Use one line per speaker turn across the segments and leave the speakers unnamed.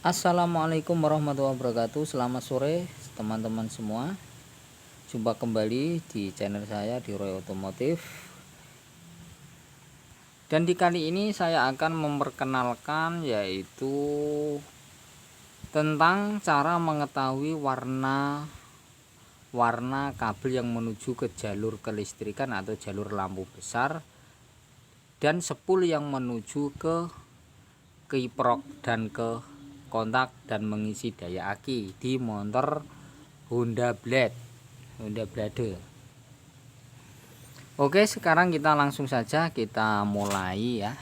Assalamualaikum warahmatullahi wabarakatuh. Selamat sore teman-teman semua. Jumpa kembali di channel saya di Roy Otomotif. Dan di kali ini saya akan memperkenalkan yaitu tentang cara mengetahui warna kabel yang menuju ke jalur kelistrikan atau jalur lampu besar dan spool yang menuju ke kiprok dan ke kontak dan mengisi daya aki di motor Honda Blade. Oke, sekarang kita langsung saja kita mulai ya.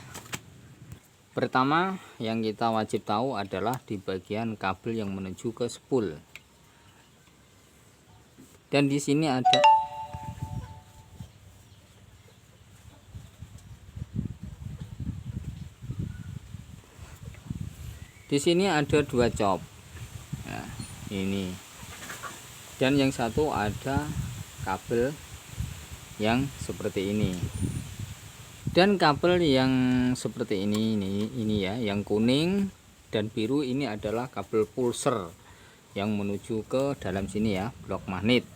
Pertama yang kita wajib tahu adalah di bagian kabel yang menuju ke spool. Dan di sini ada dua cop ya, ini, dan yang satu ada kabel yang seperti ini, dan kabel yang seperti ini ya, yang kuning dan biru ini adalah kabel pulser yang menuju ke dalam sini ya, blok magnet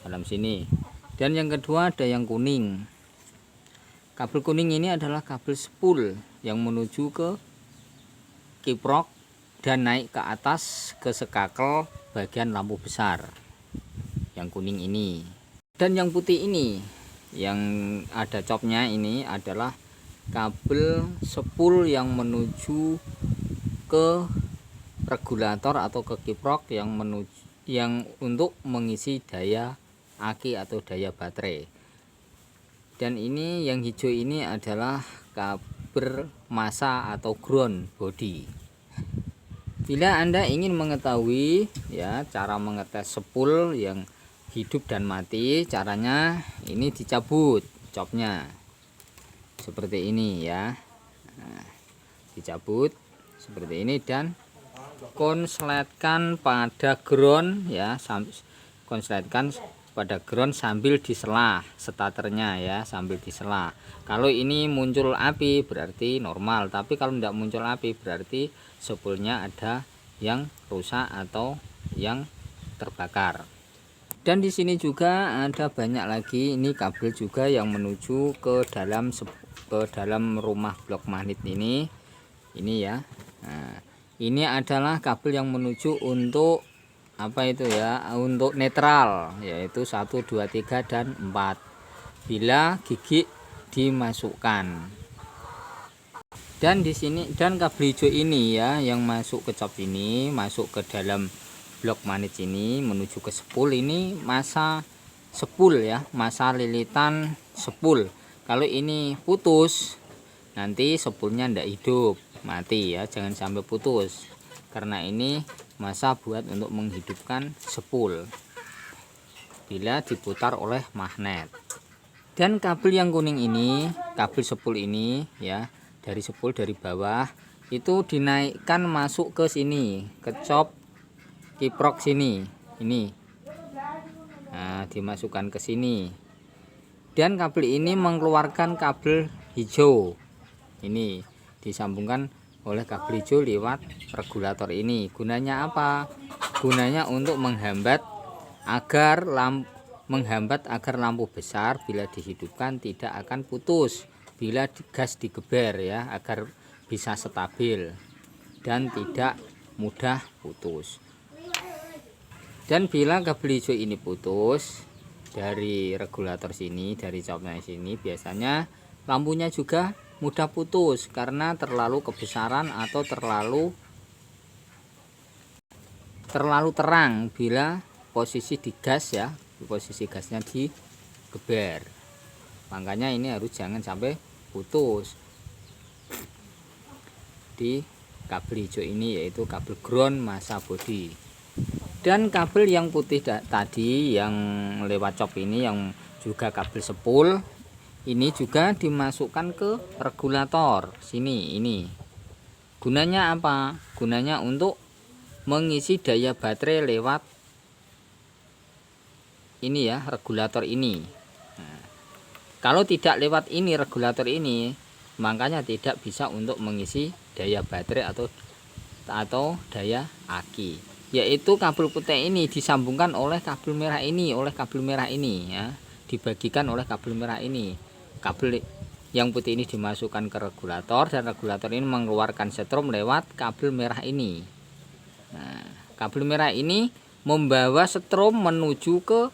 dalam sini. Dan yang kedua ada yang kuning, kabel kuning ini adalah kabel spool yang menuju ke kiprok dan naik ke atas ke sekakel bagian lampu besar yang kuning ini. Dan yang putih ini yang ada copnya ini adalah kabel spool yang menuju ke regulator atau ke kiprok yang untuk mengisi daya aki atau daya baterai. Dan ini yang hijau ini adalah kabel massa atau ground body. Bila Anda ingin mengetahui ya cara mengetes spool yang hidup dan mati, caranya ini dicabut copnya seperti ini ya. Nah, dicabut seperti ini dan konsletkan pada ground ya, konsletkan pada ground sambil disela starternya ya, sambil disela. Kalau ini muncul api berarti normal, tapi kalau tidak muncul api berarti spoolnya ada yang rusak atau yang terbakar. Dan di sini juga ada banyak lagi ini kabel juga yang menuju ke dalam rumah blok magnet ini ya. Nah, ini adalah kabel yang menuju untuk apa itu ya, untuk netral, yaitu 1, 2, 3 dan 4 bila gigi dimasukkan. Dan di sini, dan kabel hijau ini ya yang masuk ke cop ini, masuk ke dalam blok magnet ini menuju ke spool, ini massa spool ya, massa lilitan spool. Kalau ini putus nanti spoolnya ndak hidup, mati ya, jangan sampai putus karena ini massa buat untuk menghidupkan spool bila diputar oleh magnet. Dan kabel yang kuning ini, kabel spool ini ya, dari spool dari bawah itu dinaikkan masuk ke sini, ke cop kiprok sini ini. Nah, dimasukkan ke sini. Dan kabel ini mengeluarkan kabel hijau. Ini disambungkan oleh kabel hijau lewat regulator ini. Gunanya apa? Gunanya untuk menghambat agar lampu besar bila dihidupkan tidak akan putus bila gas digeber ya, agar bisa stabil dan tidak mudah putus. Dan bila kabel hijau ini putus dari regulator sini, dari copnya sini, biasanya lampunya juga mudah putus karena terlalu kebesaran atau terlalu terang bila posisi digas ya, posisi gasnya digeber. Makanya ini harus jangan sampai putus di kabel hijau ini, yaitu kabel ground massa body. Dan kabel yang putih tadi yang lewat cop ini yang juga kabel spool ini juga dimasukkan ke regulator sini. Ini gunanya apa? Gunanya untuk mengisi daya baterai lewat ini ya, regulator ini. Nah, kalau tidak lewat ini regulator ini, makanya tidak bisa untuk mengisi daya baterai atau atau daya aki, yaitu kabel putih ini disambungkan oleh kabel merah ini, ya, dibagikan oleh kabel merah ini. Kabel yang putih ini dimasukkan ke regulator dan regulator ini mengeluarkan setrum lewat kabel merah ini. Nah, kabel merah ini membawa setrum menuju ke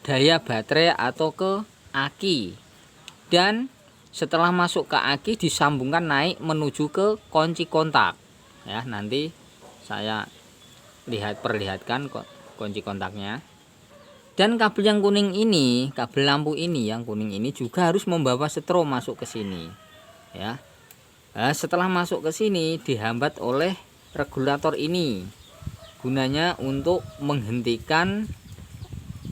daya baterai atau ke aki, dan setelah masuk ke aki disambungkan naik menuju ke kunci kontak. Ya, nanti saya perlihatkan kunci kontaknya. Dan kabel yang kuning ini, kabel lampu ini yang kuning ini juga harus membawa setrum masuk ke sini. Ya. Nah, setelah masuk ke sini dihambat oleh regulator ini. Gunanya untuk menghentikan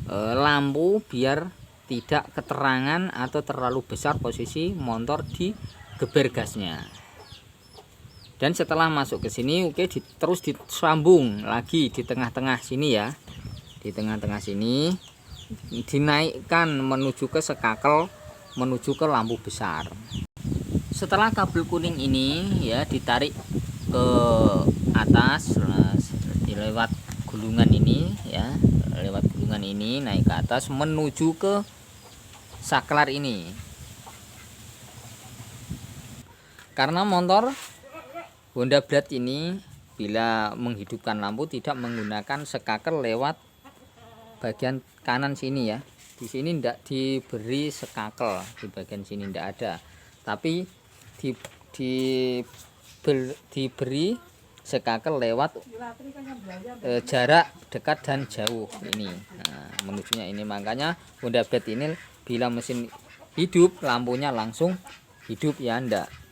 lampu biar tidak keterangan atau terlalu besar posisi motor di geber gasnya. Dan setelah masuk ke sini, oke, terus disambung lagi di tengah-tengah sini ya. Di tengah-tengah sini dinaikkan menuju ke sekakel, menuju ke lampu besar. Setelah kabel kuning ini ya ditarik ke atas lewat gulungan ini ya, lewat gulungan ini naik ke atas menuju ke saklar ini. Karena motor Honda Blade ini bila menghidupkan lampu tidak menggunakan sekakel lewat bagian kanan sini ya. Di sini tidak diberi sekakel, di bagian sini tidak ada, tapi diberi sekakel lewat jarak dekat dan jauh ini. Nah, menujunya ini, makanya Honda Blade ini bila mesin hidup lampunya langsung hidup ya, enggak